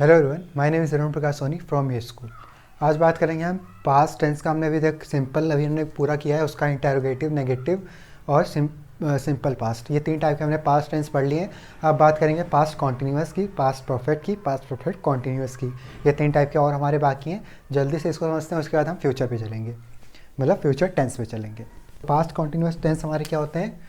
Hello everyone, my name is Arun Prakash Soni from ये school. आज बात करेंगे हम पास्ट टेंस का। हमने अभी तक सिंपल अभी हमने पूरा किया है, उसका इंटेरोगेटिव, नेगेटिव और सिंपल पास्ट, ये तीन टाइप के हमने पास्ट टेंस पढ़ लिए हैं। अब बात करेंगे पास्ट कॉन्टिन्यूस की, पास्ट परफेक्ट की, पास्ट परफेक्ट कॉन्टिन्यूस की। ये तीन टाइप के और हमारे बाकी हैं। जल्दी से इसको समझते हैं, उसके बाद हम फ्यूचर पे चलेंगे, मतलब फ्यूचर टेंस पे चलेंगे। पास्ट कॉन्टिन्यूस टेंस हमारे क्या होते हैं?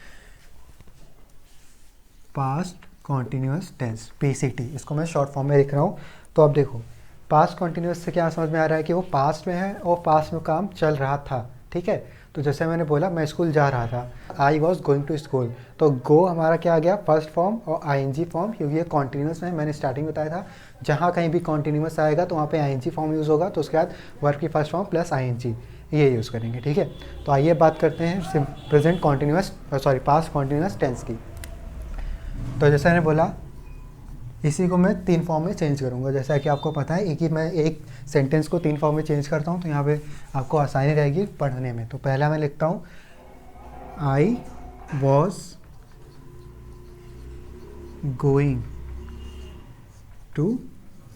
पास्ट कॉन्टिन्यूस टेंस, पीसीटी, इसको मैं शॉर्ट फॉर्म में लिख रहा हूँ। तो अब देखो, पास्ट कॉन्टिन्यूस से क्या समझ में आ रहा है कि वो पास्ट में है और पास्ट में काम चल रहा था। ठीक है, तो जैसे मैंने बोला मैं स्कूल जा रहा था, I was going to school, तो गो हमारा क्या आ गया? फर्स्ट फॉर्म और आईएनजी फॉर्म, क्योंकि ये कॉन्टिन्यूस में मैंने स्टार्टिंग बताया था जहाँ कहीं भी कॉन्टिन्यूस आएगा तो वहाँ पे आईएनजी फॉर्म यूज़ होगा, तो उसके बाद वर्ब की फर्स्ट फॉर्म प्लस आईएनजी ये यूज़ करेंगे। ठीक है, तो आइए बात करते हैं present continuous past continuous tense की। तो जैसे मैंने बोला, इसी को मैं तीन फॉर्म में चेंज करूँगा। जैसा कि आपको पता है कि मैं एक सेंटेंस को तीन फॉर्म में चेंज करता हूँ, तो यहाँ पे आपको आसानी रहेगी पढ़ने में। तो पहला मैं लिखता हूँ I was going to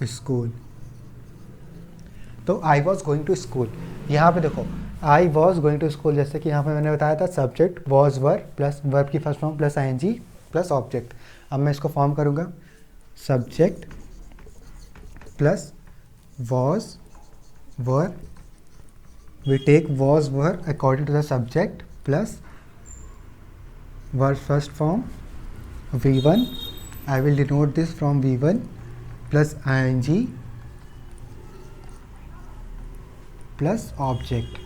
school. तो I was going to school, यहाँ पे देखो I was going to school, जैसे कि यहाँ पे मैंने बताया था subject was verb plus verb की first form plus ING plus object. अब मैं इसको फॉर्म करूँगा subject plus was verb, we take was verb according to the subject plus verb first form V1, I will denote this from V1 plus ING plus object.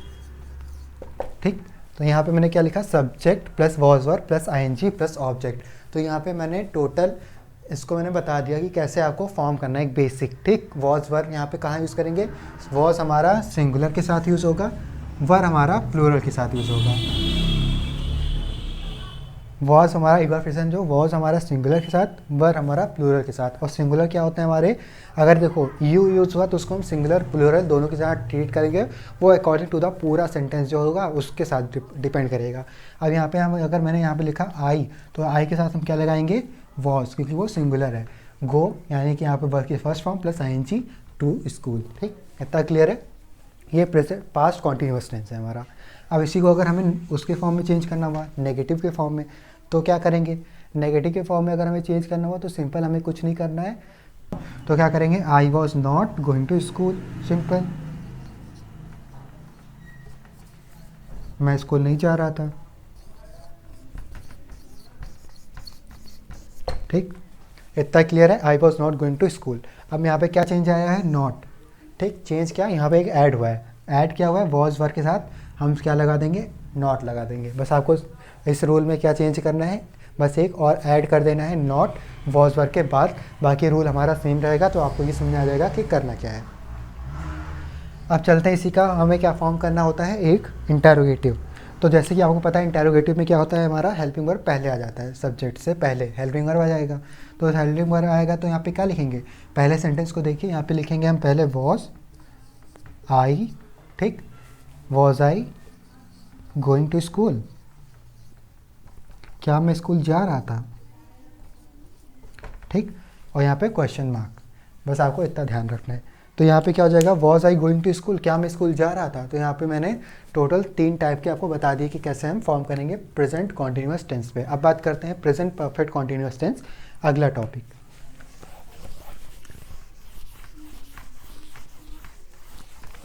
ठीक, तो यहाँ पे मैंने क्या लिखा? Subject plus was verb plus ING plus object. तो यहाँ पे मैंने टोटल इसको मैंने बता दिया कि कैसे आपको फॉर्म करना है, एक बेसिक। ठीक, वॉज वर्ब यहाँ पे कहाँ यूज़ करेंगे? वॉज हमारा सिंगुलर के साथ यूज़ होगा, वर्ब हमारा प्लूरल के साथ यूज़ होगा। वॉज हमारा, एक बार फिर से जो वॉज हमारा सिंगुलर के साथ, वर्ब हमारा प्लूरल के साथ। और सिंगुलर क्या होते हैं हमारे? अगर देखो यू यूज़ हुआ तो उसको हम सिंगुलर प्लूरल दोनों के साथ ट्रीट करेंगे, वो अकॉर्डिंग टू द पूरा सेंटेंस जो होगा उसके साथ डिपेंड करेगा। अब यहाँ पे हम, अगर मैंने यहाँ पे लिखा आई, तो आई के साथ हम क्या लगाएंगे? वॉज, क्योंकि वो सिंगुलर है। गो यानी कि यहाँ पे वर्ब की first form plus ING to school. ठीक, इतना क्लियर है? ये प्रेजेंट पास्ट कॉन्टिन्यूस टेंस है हमारा। अब इसी को अगर हमें उसके फॉर्म में चेंज करना हुआ, नेगेटिव के फॉर्म में, तो क्या करेंगे? नेगेटिव के फॉर्म में अगर हमें चेंज करना हुआ तो सिंपल, हमें कुछ नहीं करना है। तो क्या करेंगे? I was not going to school, simple, मैं स्कूल नहीं जा रहा था। ठीक, इतना क्लियर है? I was not going to school. अब यहाँ पे क्या चेंज आया है? नॉट। ठीक, चेंज क्या? यहाँ पे एक ऐड हुआ है। ऐड क्या हुआ है? वॉज वर्ब के साथ हम क्या लगा देंगे? नॉट लगा देंगे। बस आपको इस रूल में क्या चेंज करना है? बस एक और ऐड कर देना है, नॉट वॉज वर्ब के बाद। बाकी रूल हमारा सेम रहेगा, तो आपको ये समझ आ जाएगा कि करना क्या है। अब चलते हैं, इसी का हमें क्या फॉर्म करना होता है? एक इंटेरोगेटिव। तो जैसे कि आपको पता है इंटेरोगेटिव में क्या होता है, हमारा हेल्पिंग वर्ब पहले आ जाता है, सब्जेक्ट से पहले हेल्पिंग वर्ब आ जाएगा। तो हेल्पिंग वर्ब आएगा तो यहाँ पे क्या लिखेंगे? पहले सेंटेंस को देखिए, यहाँ पे लिखेंगे हम पहले वॉज आई। ठीक, was I going to school, क्या मैं स्कूल जा रहा था? ठीक, और यहाँ पे क्वेश्चन मार्क, बस आपको इतना ध्यान रखना है। तो यहाँ पे क्या हो जाएगा? Was I going to school, क्या मैं स्कूल जा रहा था? तो यहाँ पे मैंने टोटल तीन टाइप के आपको बता दिए कि कैसे हम फॉर्म करेंगे प्रेजेंट कॉन्टिन्यूस टेंस पे। अब बात करते हैं प्रेजेंट परफेक्ट कॉन्टिन्यूस टेंस, अगला टॉपिक।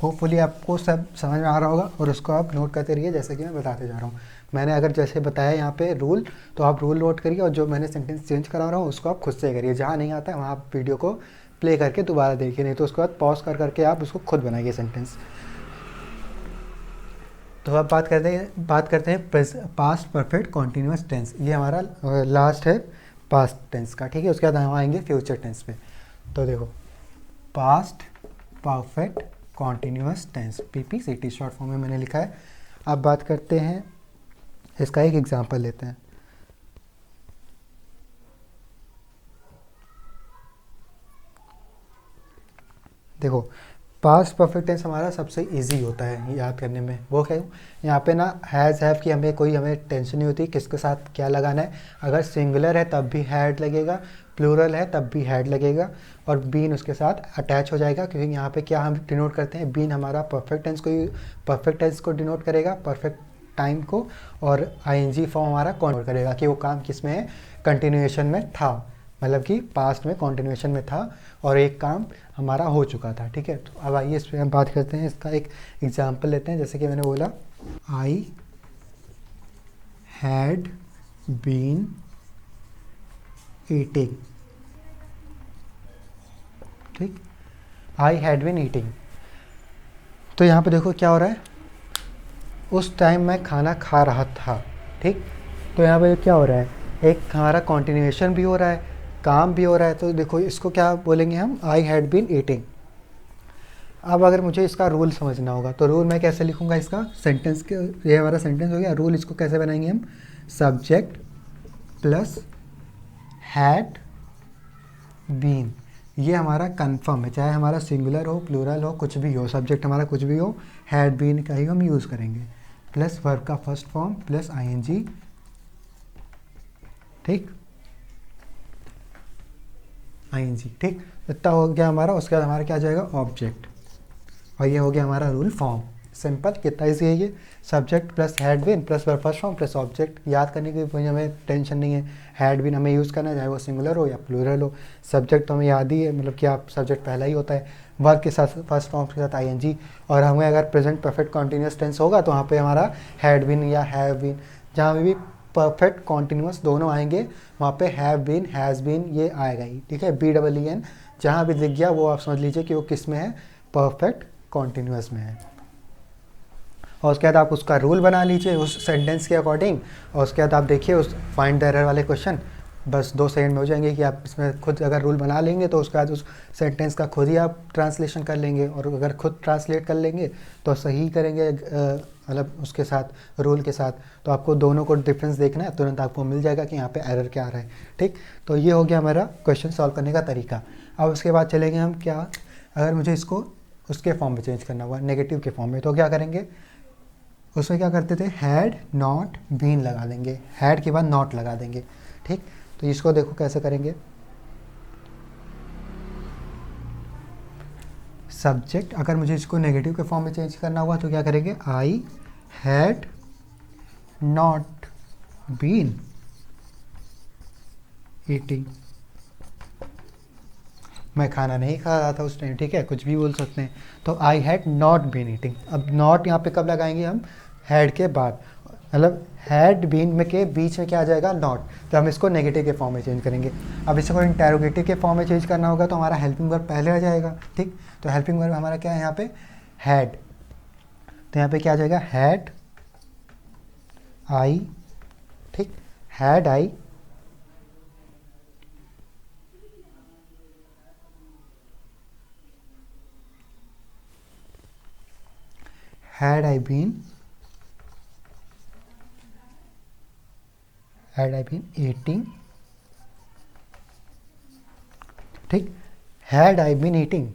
होपफुली आपको सब समझ में आ रहा होगा और उसको आप नोट करते रहिए, जैसे कि मैं बताते जा रहा हूँ। मैंने अगर जैसे बताया यहाँ पे रूल, तो आप रूल नोट करिए, और जो मैंने सेंटेंस चेंज करा रहा हूँ उसको आप खुद से करिए। जहाँ नहीं आता है वहाँ आप वीडियो को प्ले करके दोबारा देखिए, नहीं तो उसके बाद पॉज कर करके आप उसको खुद बनाइए सेंटेंस। तो अब बात करते हैं पास्ट परफेक्ट कॉन्टिन्यूस टेंस। ये हमारा लास्ट है पास्ट टेंस का। ठीक है, उसके बाद हम आएंगे फ्यूचर टेंस पे। तो देखो, past perfect continuous tense, PPCT short form में मैंने लिखा है। अब बात करते हैं, इसका एक एग्जांपल लेते हैं। देखो, पास्ट परफेक्ट टेंस हमारा सबसे इजी होता है याद करने में। वो क्या? यहाँ पे ना हैज़ हैव की हमें टेंशन नहीं होती किसके साथ क्या लगाना है। अगर सिंगुलर है तब भी हैड लगेगा, प्लूरल है तब भी हैड लगेगा, और बीन उसके साथ अटैच हो जाएगा, क्योंकि यहाँ पे क्या हम डिनोट करते हैं, बीन हमारा परफेक्ट टेंस को डिनोट करेगा, परफेक्ट टाइम को, और आईएनजी फॉर्म हमारा कॉन्ट करेगा कि वो काम किस में है, कंटिन्यूएशन में था, मतलब कि पास्ट में कंटिन्यूएशन में था और एक काम हमारा हो चुका था। ठीक है, तो अब आइए इस पर हम बात करते हैं, इसका एक एग्जाम्पल लेते हैं। जैसे कि मैंने बोला आई हैड बीन ईटिंग, ठीक, आई हैड बीन ईटिंग। तो यहाँ पे देखो क्या हो रहा है, उस टाइम मैं खाना खा रहा था। ठीक, तो यहाँ पे क्या हो रहा है, एक हमारा कॉन्टिन्यूएशन भी हो रहा है, काम भी हो रहा है। तो देखो इसको क्या बोलेंगे हम, आई हैड बीन ईटिंग। अब अगर मुझे इसका रूल समझना होगा तो रूल मैं कैसे लिखूँगा, इसका सेंटेंस के, ये हमारा सेंटेंस हो गया। रूल इसको कैसे बनाएंगे हम, सब्जेक्ट प्लस हैड बीन, ये हमारा कन्फर्म है, चाहे हमारा सिंगुलर हो प्लूरल हो कुछ भी हो, सब्जेक्ट हमारा कुछ भी हो, हैड बीन का ही हम यूज़ करेंगे, प्लस वर्ब का फर्स्ट फॉर्म प्लस आईएनजी। ठीक, आईएनजी, ठीक, इतना हो गया हमारा। उसके बाद हमारा क्या आ जाएगा, ऑब्जेक्ट, और ये हो गया हमारा रूल फॉर्म। सिंपल, कितना ईजी है ये, subject plus had been plus verb first form plus object. याद करने की कोई हमें टेंशन नहीं है, हैड बीन हमें यूज़ करना है, चाहे वो सिंगुलर हो या प्लूरल हो। सब्जेक्ट तो हमें याद ही है, मतलब कि आप सब्जेक्ट पहला ही होता है, वर्ब के साथ फर्स्ट फॉर्म के साथ आईएनजी, और हमें अगर प्रेजेंट परफेक्ट कॉन्टीन्यूअस टेंस होगा तो वहाँ पे हमारा हैड बीन या हैव बीन, जहाँ भी परफेक्ट कॉन्टीन्यूअस दोनों आएंगे वहाँ पे हैव बीन हैज़ बीन ये आएगा ही। ठीक है, BEEN जहाँ भी दिख गया वो आप समझ लीजिए कि वो किस में है, परफेक्ट कॉन्टीन्यूअस में है। और उसके बाद आप उसका रूल बना लीजिए उस सेंटेंस के अकॉर्डिंग, और उसके बाद आप देखिए उस फाइंड द एरर वाले क्वेश्चन, बस 2 सेकंड में हो जाएंगे कि आप इसमें खुद अगर रूल बना लेंगे तो उसके बाद उस सेंटेंस का खुद ही आप ट्रांसलेशन कर लेंगे, और अगर खुद ट्रांसलेट कर लेंगे तो सही करेंगे, मतलब उसके साथ रूल के साथ, तो आपको दोनों को डिफरेंस देखना है, तुरंत आपको मिल जाएगा कि यहाँ पे एरर क्या आ रहा है। ठीक, तो ये हो गया हमारा क्वेश्चन सॉल्व करने का तरीका। अब उसके बाद चलेंगे हम क्या, अगर मुझे इसको उसके फॉर्म में चेंज करना हुआ, नेगेटिव के फॉर्म में, तो क्या करेंगे, उसमें क्या करते थे, हैड नॉट बीन लगा देंगे, हैड के बाद नॉट लगा देंगे। ठीक, तो इसको देखो कैसे करेंगे, सब्जेक्ट अगर मुझे इसको नेगेटिव के फॉर्म में चेंज करना हुआ तो क्या करेंगे, I had not been eating, मैं खाना नहीं खा रहा था उस टाइम। ठीक है, कुछ भी बोल सकते हैं। तो I had not been eating, अब नॉट यहाँ पे कब लगाएंगे हम, हैड के बाद, मतलब हैड बीन में के बीच में क्या आ जाएगा, नॉट, तो हम इसको नेगेटिव के फॉर्म में चेंज करेंगे। अब इसको इंटेरोगेटिव के फॉर्म में चेंज करना होगा तो हमारा हेल्पिंग वर्ब पहले आ जाएगा। ठीक, तो हेल्पिंग वर्ब हमारा क्या है यहाँ पे, हैड, तो यहाँ पे क्या आ जाएगा, हैड आई, ठीक, had I had I been eating, ठीक, had I been eating,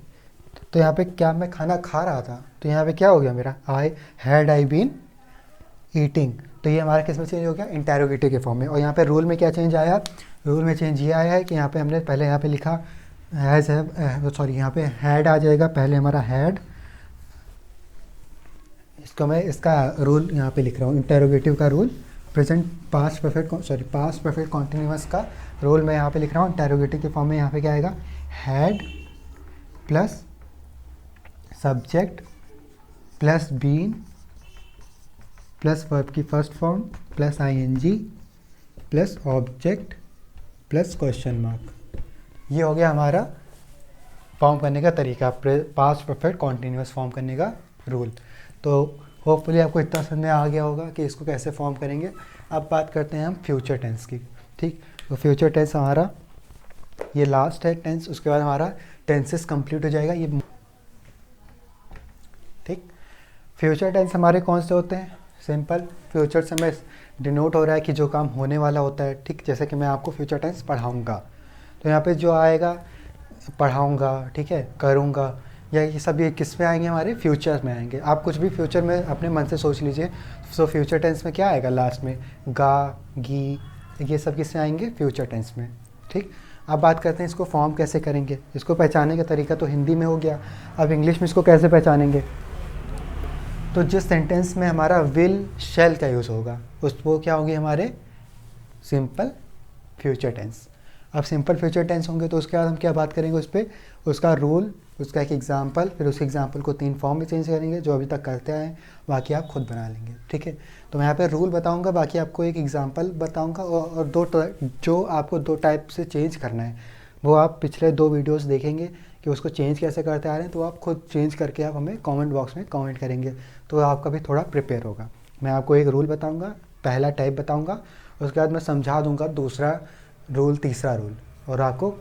तो यहाँ पे क्या मैं खाना खा रहा था, तो यहाँ पे क्या हो गया मेरा, I had I been eating, तो ये हमारा किस में चेंज हो गया, इंटेरोगेटिव के फॉर्म में। और यहाँ पे रूल में क्या चेंज आया, रूल में चेंज ये आया है कि यहाँ पे हमने पहले यहाँ पे लिखा हैज़ है, सॉरी यहाँ पे हैड आ जाएगा, पहले हमारा हैड, इसको मैं इसका रूल यहाँ पे लिख रहा हूँ, इंटेरोगेटिव का rule, present past perfect continuous का रूल मैं यहाँ पे लिख रहा हूँ इंटेरोगेटिव के फॉर्म में। यहाँ पे क्या आएगा, had plus subject plus been plus verb की first form plus ING plus object plus question mark. ये हो गया हमारा फॉर्म करने का तरीका, पास्ट परफेक्ट कॉन्टिन्यूअस फॉर्म करने का रूल। तो होपफुली आपको इतना समझ में आ गया होगा कि इसको कैसे फॉर्म करेंगे। अब बात करते हैं हम फ्यूचर टेंस की। ठीक, तो फ्यूचर टेंस हमारा ये लास्ट है टेंस, उसके बाद हमारा टेंसेस कंप्लीट हो जाएगा ये। ठीक, फ्यूचर टेंस हमारे कौन से होते हैं, सिंपल, फ्यूचर से में डिनोट हो रहा है कि जो काम होने वाला होता है। ठीक, जैसे कि मैं आपको फ्यूचर टेंस पढ़ाऊँगा, तो यहाँ पे जो आएगा पढ़ाऊँगा, ठीक है, करूँगा, या ये सब ये किस में आएंगे, हमारे फ्यूचर में आएंगे। आप कुछ भी फ्यूचर में अपने मन से सोच लीजिए, सो फ्यूचर टेंस में क्या आएगा लास्ट में, गा गी, ये सब किस में आएंगे, फ्यूचर टेंस में। ठीक, अब बात करते हैं इसको फॉर्म कैसे करेंगे। इसको पहचानने का तरीका तो हिंदी में हो गया, अब इंग्लिश में इसको कैसे पहचानेंगे। तो जिस सेंटेंस में हमारा विल शैल का यूज़ होगा उस वो क्या होगी हमारे सिंपल फ्यूचर टेंस। अब सिंपल फ्यूचर टेंस होंगे तो उसके बाद हम क्या बात करेंगे उस पर, उसका रूल, उसका एक एग्जाम्पल, फिर उस एग्जाम्पल को 3 फॉर्म में चेंज करेंगे जो अभी तक करते आए हैं, बाकी आप खुद बना लेंगे। ठीक है, तो मैं यहाँ पे रूल बताऊंगा, बाकी आपको एक एग्जाम्पल बताऊंगा और जो आपको 2 टाइप से चेंज करना है वो आप पिछले 2 वीडियोस देखेंगे कि उसको चेंज कैसे करते आ रहे हैं, तो आप खुद चेंज करके आप हमें कमेंट बॉक्स में कमेंट करेंगे तो आपका भी थोड़ा प्रिपेयर होगा। मैं आपको एक रूल बताऊँगा, पहला टाइप बताऊँगा, उसके बाद मैं समझा दूँगा दूसरा रूल, तीसरा रूल, और आपको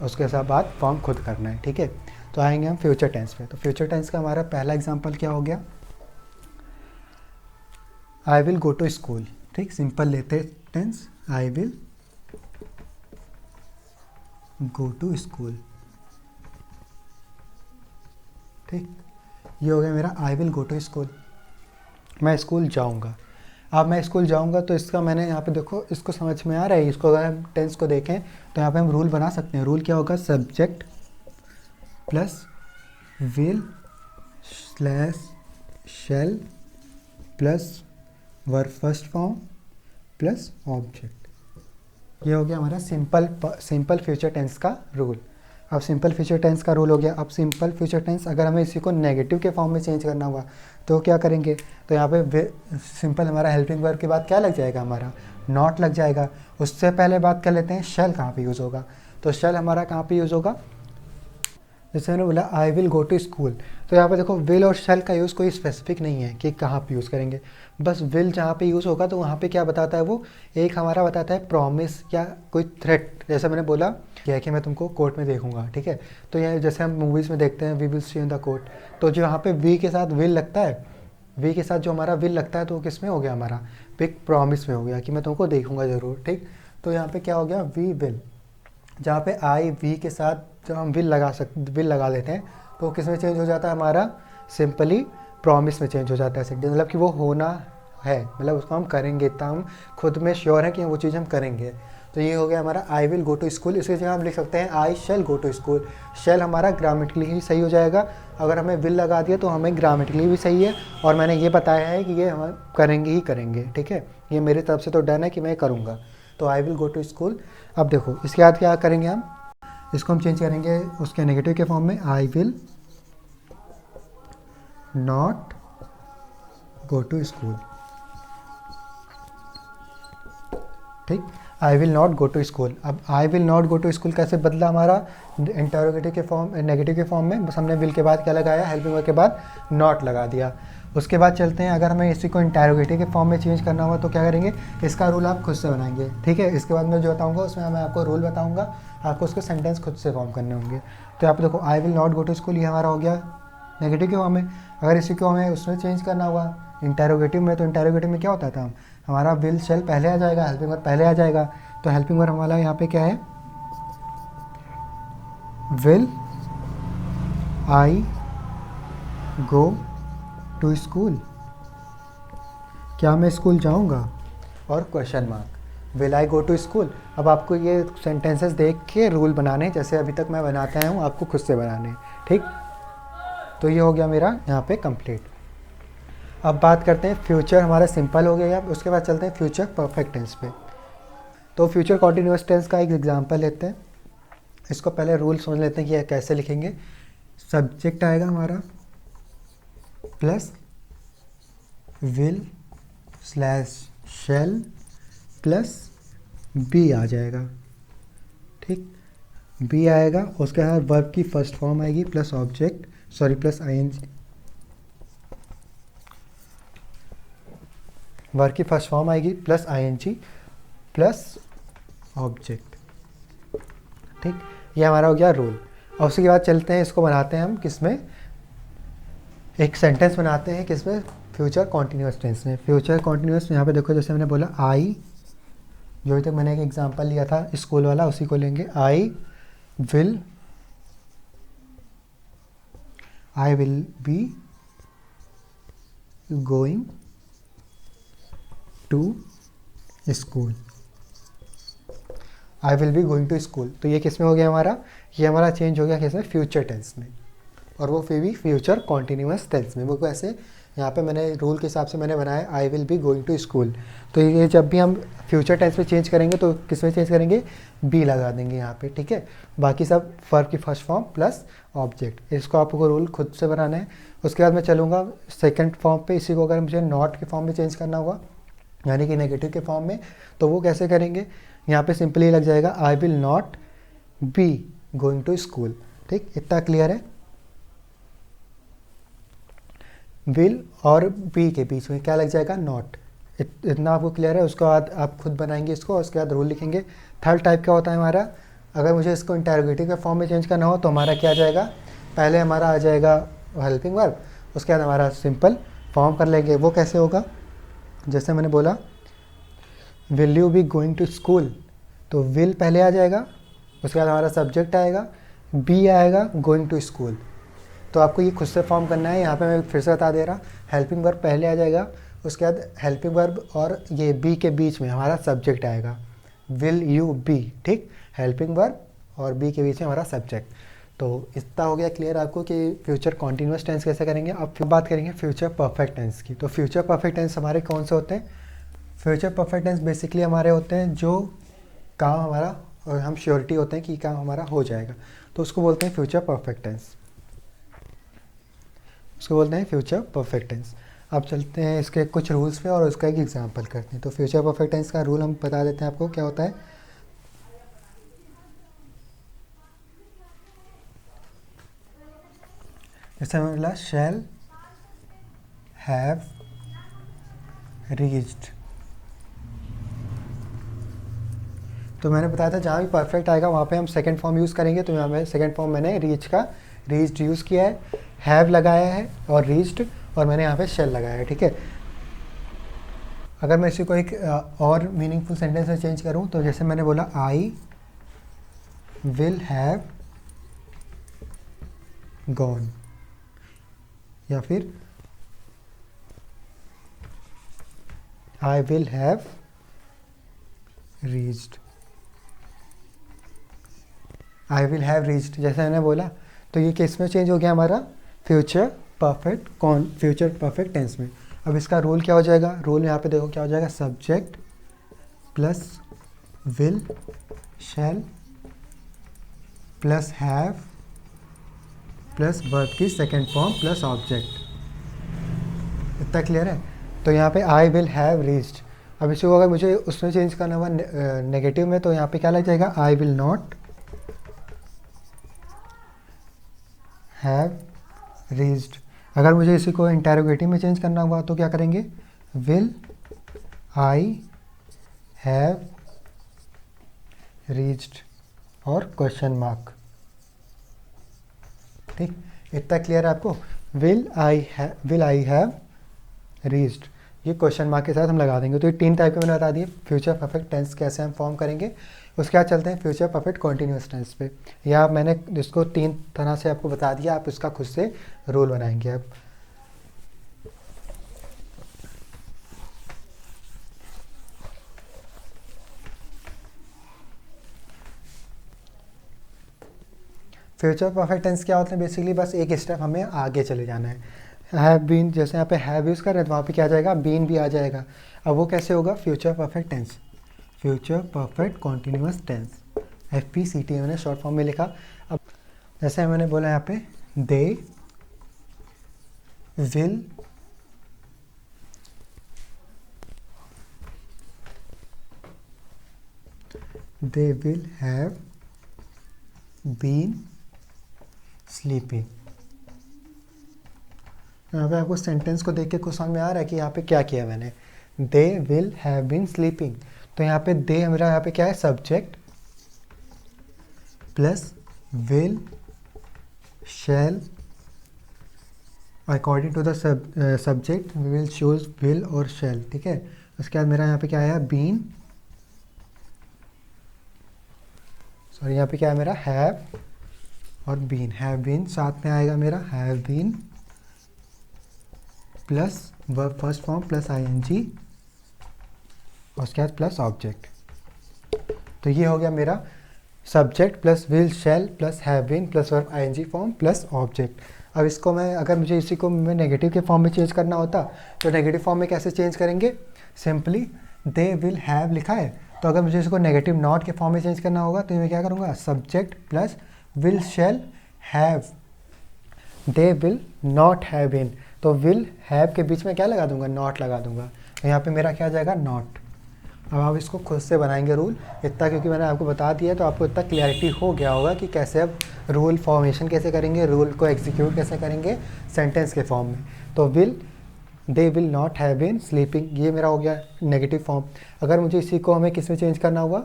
उसके साथ बाद फॉर्म खुद करना है। ठीक है, तो आएंगे हम फ्यूचर टेंस पे। तो फ्यूचर टेंस का हमारा पहला एग्जांपल क्या हो गया, I will go to school. ठीक, सिंपल लेते tense, I will go to school. ठीक, ये हो गया मेरा I will go to school, मैं स्कूल जाऊंगा। अब मैं स्कूल जाऊंगा तो इसका मैंने यहाँ पे देखो, इसको समझ में आ रहा है, इसको अगर हम टेंस को देखें तो यहाँ पे हम रूल बना सकते हैं। रूल क्या होगा, subject plus will slash shall plus verb first form plus object. ये हो गया हमारा सिंपल फ्यूचर टेंस का रूल। अब सिंपल फ्यूचर टेंस का रूल हो गया। अब सिंपल फ्यूचर टेंस अगर हमें इसी को नेगेटिव के फॉर्म में चेंज करना हुआ तो क्या करेंगे, तो यहाँ पे सिंपल हमारा हेल्पिंग वर्ब के बाद क्या लग जाएगा, हमारा नॉट लग जाएगा। उससे पहले बात कर लेते हैं शैल कहाँ पे यूज़ होगा। तो शैल हमारा कहाँ पे यूज़ होगा, जैसे मैंने बोला I will go to school, तो यहाँ पे देखो विल और शैल का यूज़ कोई स्पेसिफिक नहीं है कि कहाँ पे यूज़ करेंगे, बस विल जहाँ पे यूज़ होगा तो वहाँ पे क्या बताता है वो, एक हमारा बताता है प्रॉमिस या कोई थ्रेट। जैसे मैंने बोला क्या है कि मैं तुमको कोर्ट में देखूंगा। ठीक है, तो ये जैसे हम मूवीज़ में देखते हैं we will see in the court, तो जो यहाँ पे वी के साथ विल लगता है, वी के साथ जो हमारा विल लगता है तो वो किस में हो गया, हमारा बिग प्रॉमिस में हो गया कि मैं तुमको देखूंगा ज़रूर। ठीक, तो यहाँ पे क्या हो गया, वी विल, जहाँ पे आई वी के साथ जब हम विल लगा देते हैं तो किस में चेंज हो जाता है, हमारा सिंपली प्रॉमिस में चेंज हो जाता है। मतलब कि वो होना है, मतलब उसको हम करेंगे, इतना हम खुद में श्योर है कि वो चीज़ हम करेंगे। तो ये हो गया हमारा I will go to school. इसकी जगह हम लिख सकते हैं आई शैल गो टू स्कूल। शैल हमारा ग्रामेटिकली ही सही हो जाएगा, अगर हमें विल लगा दिया तो हमें ग्रामेटिकली भी सही है, और मैंने ये बताया है कि ये हम करेंगे ही करेंगे। ठीक है, ये मेरी तरफ से तो डन है कि मैं करूँगा। तो I will go to school. अब देखो इसके बाद क्या करेंगे हम, इसको हम चेंज करेंगे उसके नेगेटिव के फॉर्म में, I will not go to school. ठीक, I will not go to school. अब I will not go to school कैसे बदला हमारा, इंटरोगेटिव के फॉर्म, नेगेटिव के फॉर्म में, बस हमने विल के बाद क्या लगाया, हेल्पिंग वर्ब के बाद नॉट लगा दिया। उसके बाद चलते हैं, अगर हमें इसी को इंटरोगेटिव के फॉर्म में चेंज करना हुआ तो क्या करेंगे, इसका रूल आप खुद से बनाएंगे। ठीक है, इसके बाद मैं जो बताऊंगा उसमें मैं आपको रूल बताऊंगा, आपको उसके सेंटेंस खुद से फॉर्म करने होंगे। तो यहाँ पे देखो I will not go to school, ये हमारा हो गया नेगेटिव के फॉर्म में। अगर इसी को हमें उसमें चेंज करना हुआ इंटरोगेटिव में, तो इंटरोगेटिव में क्या होता था, हमारा विल शैल पहले आ जाएगा, हेल्पिंग वर्ब पहले आ जाएगा। तो हेल्पिंग वर्ब हमारा यहाँ पे क्या है, will I go to school, क्या मैं स्कूल जाऊँगा, और question mark, will I go to school. अब आपको ये सेंटेंसेस देख के रूल बनाने, जैसे अभी तक मैं बनाता हूँ आपको खुद से बनाने। ठीक, तो ये हो गया मेरा यहाँ पे कंप्लीट। अब बात करते हैं फ्यूचर, हमारा सिंपल हो गया। उसके बाद चलते हैं फ्यूचर परफेक्ट टेंस पे। तो फ्यूचर कॉन्टिन्यूअस टेंस का एक एग्जांपल लेते हैं। इसको पहले रूल समझ लेते हैं कि यह कैसे लिखेंगे। सब्जेक्ट आएगा हमारा plus will slash shall plus be आ जाएगा। ठीक, बी आएगा, उसके बाद वर्ब की फर्स्ट फॉर्म आएगी plus object, sorry plus ING, verb की फर्स्ट फॉर्म आएगी प्लस आईएनजी प्लस ऑब्जेक्ट। ठीक, ये हमारा हो गया रूल। और उसके बाद चलते हैं, इसको बनाते हैं हम किसमें, एक सेंटेंस बनाते हैं किसमें, फ्यूचर कॉन्टिन्यूअस टेंस में। फ्यूचर कॉन्टिन्यूअस यहाँ पे देखो, जैसे मैंने बोला आई, जो अभी तक मैंने एक एग्जांपल लिया था स्कूल वाला, उसी को लेंगे। I will be going to school. I will be going to school, तो ये किस में हो गया हमारा, ये हमारा चेंज हो गया किस में, फ्यूचर टेंस में, और वो फिर भी फ्यूचर कॉन्टीन्यूअस टेंस में। वो कैसे, यहाँ पे मैंने रूल के हिसाब से मैंने बनाया I will be going to school, तो ये जब भी हम फ्यूचर टेंस में चेंज करेंगे तो किस में चेंज करेंगे, बी लगा देंगे यहाँ पे, ठीक है। बाकी सब वर्ब की फर्स्ट फॉर्म प्लस ऑब्जेक्ट, इसको आपको रूल खुद से बनाना है। उसके बाद मैं चलूँगा सेकंड फॉर्म पे, इसी को अगर मुझे नॉट के फॉर्म में चेंज करना होगा, यानी कि नेगेटिव के फॉर्म में, तो वो कैसे करेंगे, यहाँ पे सिंपली लग जाएगा I will not be going to school, ठीक, इतना क्लियर है। विल और बी के बीच में क्या लग जाएगा, नॉट, इतना आपको क्लियर है। उसके बाद आप खुद बनाएंगे इसको, और उसके बाद रूल लिखेंगे। थर्ड टाइप क्या होता है हमारा, अगर मुझे इसको इंटरोगेटिव के फॉर्म में चेंज करना हो तो हमारा क्या आ जाएगा, पहले हमारा आ जाएगा हेल्पिंग वर्ब, उसके बाद हमारा सिंपल फॉर्म कर लेंगे। वो कैसे होगा, जैसे मैंने बोला will you be going to school, तो विल पहले आ जाएगा, उसके बाद हमारा सब्जेक्ट आएगा, बी आएगा, गोइंग टू स्कूल। तो आपको ये खुद से फॉर्म करना है। यहाँ पे मैं फिर से बता दे रहा, हेल्पिंग वर्ब पहले आ जाएगा, उसके बाद हेल्पिंग वर्ब और ये बी के बीच में हमारा सब्जेक्ट आएगा, विल यू बी, ठीक, हेल्पिंग वर्ब और बी के बीच में हमारा सब्जेक्ट। तो इतना हो गया क्लियर आपको कि फ्यूचर कॉन्टीन्यूअस टेंस कैसे करेंगे। अब फिर बात करेंगे फ्यूचर परफेक्ट टेंस की। तो फ्यूचर परफेक्ट टेंस हमारे कौन से होते हैं, फ्यूचर परफेक्ट टेंस बेसिकली हमारे होते हैं जो काम हमारा, और हम श्योरिटी होते हैं कि काम हमारा हो जाएगा, तो उसको बोलते हैं फ्यूचर परफेक्ट टेंस, उसको बोलते हैं फ्यूचर परफेक्ट टेंस। अब चलते हैं इसके कुछ रूल्स पे और उसका एक एग्जांपल करते हैं। तो फ्यूचर परफेक्ट टेंस का रूल हम बता देते हैं आपको क्या होता है। जैसे हमें बोला शैल हैव रीच्ड, तो मैंने बताया था जहाँ भी परफेक्ट आएगा वहाँ पे हम सेकंड फॉर्म यूज़ करेंगे, तो यहाँ पे सेकंड फॉर्म मैंने रीच का रीच्ड यूज़ किया है, हैव लगाया है और रीच्ड, और मैंने यहाँ पे शेल लगाया है, ठीक है। अगर मैं इसी को एक और मीनिंगफुल सेंटेंस में चेंज करूँ, तो जैसे मैंने बोला आई विल हैव गॉन, या फिर I will have reached, I will have reached जैसे मैंने बोला, तो ये किस में चेंज हो गया हमारा, फ्यूचर परफेक्ट टेंस में। अब इसका रूल क्या हो जाएगा, रूल यहाँ पे देखो क्या हो जाएगा, subject plus will shall plus have plus verb की सेकेंड फॉर्म प्लस ऑब्जेक्ट, इतना क्लियर है। तो यहाँ पे आई विल हैव रीच्ड, अब इसको अगर मुझे उसमें चेंज करना हुआ नेगेटिव में, तो यहाँ पे क्या लग जाएगा, I will not have reached. अगर मुझे इसी को इंटरोगेटिव में चेंज करना हुआ तो क्या करेंगे, विल आई हैव रीच्ड और क्वेश्चन मार्क, ठीक, इतना क्लियर है आपको। विल आई हैव रीच्ड, ये क्वेश्चन मार्क के साथ हम लगा देंगे। तो ये तीन टाइप के मैंने बता दिए फ्यूचर परफेक्ट टेंस कैसे हम फॉर्म करेंगे। उसके बाद चलते हैं फ्यूचर परफेक्ट कॉन्टीन्यूअस टेंस पे। या मैंने इसको तीन तरह से आपको बता दिया, आप इसका खुद से रूल बनाएंगे अब। फ्यूचर परफेक्ट टेंस क्या होते हैं, बेसिकली बस एक स्टेप हमें आगे चले जाना है। हैव बीन, जैसे यहाँ पे हैव यूज़ कर रहे हैं तो वहाँ पे क्या आ जाएगा, बीन भी आ जाएगा। अब वो कैसे होगा, future perfect tense, future perfect continuous tense, FPCT मैंने शॉर्ट फॉर्म में लिखा। अब जैसे मैंने बोला यहाँ पे they will have been sleeping. यहाँ पे आपको सेंटेंस को देख के कुछ समझ में आ रहा है कि यहाँ पे क्या किया मैंने, they will have been sleeping. तो यहाँ पे दे मेरा यहाँ पे क्या है, subject plus will shall according to the subject, will choose will और शैल, ठीक है। उसके बाद मेरा यहाँ पे क्या आया, बीन, सॉरी यहाँ पे क्या है मेरा, हैव और बीन, हैव बीन साथ में आएगा मेरा, have been plus verb first form plus ING और उसके बाद प्लस ऑब्जेक्ट। तो ये हो गया मेरा subject plus will shall plus have been plus verb ING form plus object. अब इसको मैं अगर मुझे इसी को मैं नेगेटिव के फॉर्म में चेंज करना होता तो नेगेटिव फॉर्म में कैसे चेंज करेंगे, सिंपली दे विल हैव लिखा है, तो अगर मुझे इसको नेगेटिव नॉट के फॉर्म में चेंज करना होगा तो मैं क्या करूँगा, subject plus will shall have, they will not have been, तो विल हैव के बीच में क्या लगा दूंगा, नॉट लगा दूंगा, तो यहाँ पे मेरा क्या आ जाएगा, नॉट। अब आप इसको खुद से बनाएंगे रूल इतना, क्योंकि मैंने आपको बता दिया तो आपको इतना क्लैरिटी हो गया होगा कि कैसे अब रूल फॉर्मेशन कैसे करेंगे, रूल को एग्जीक्यूट कैसे करेंगे सेंटेंस के फॉर्म में। तो will, they will not have been sleeping, ये मेरा हो गया नेगेटिव फॉर्म। अगर मुझे इसी को हमें किस में चेंज करना होगा,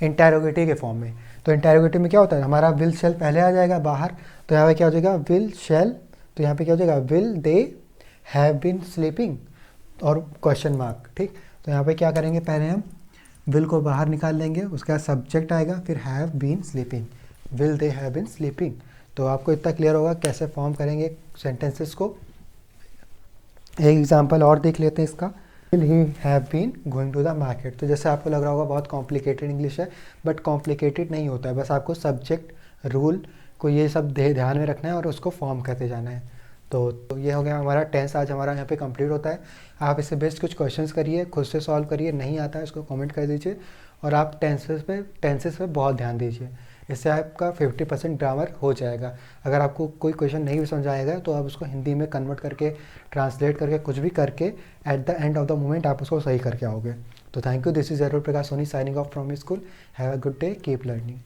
इंटेरोगेटिव के फॉर्म में, तो इंटेरोगेटिव में क्या होता है, हमारा विल शेल पहले आ जाएगा बाहर, तो यहाँ पे क्या हो जाएगा, विल शेल, तो यहाँ पे क्या हो जाएगा, will they have been sleeping और क्वेश्चन मार्क, ठीक। तो यहाँ पे क्या करेंगे, पहले हम विल को बाहर निकाल लेंगे, उसके बाद सब्जेक्ट आएगा, फिर have been sleeping, will they have been sleeping. तो आपको इतना क्लियर होगा कैसे फॉर्म करेंगे सेंटेंसेस को। एक एग्जांपल और देख लेते हैं इसका, will he have been going to the market. तो जैसे आपको लग रहा होगा बहुत कॉम्प्लिकेटेड इंग्लिश है, बट कॉम्प्लिकेटेड नहीं होता है, बस आपको सब्जेक्ट रूल को ये सब ध्यान में रखना है और उसको फॉर्म करते जाना है। तो ये हो गया हमारा टेंस, आज हमारा यहाँ पे कंप्लीट होता है। आप इससे बेस्ट कुछ क्वेश्चंस करिए, खुद से सॉल्व करिए, नहीं आता है इसको कमेंट कर दीजिए, और आप टेंसेस पे बहुत ध्यान दीजिए, इससे आपका 50% ग्रामर हो जाएगा। अगर आपको कोई क्वेश्चन नहीं भी समझ आएगा तो आप उसको हिंदी में कन्वर्ट करके, ट्रांसलेट करके, कुछ भी करके at the end of the moment आप उसको सही करके आओगे। तो थैंक यू, दिस इज जरूर Prakash Soni signing off from school. Have a good day, keep learning.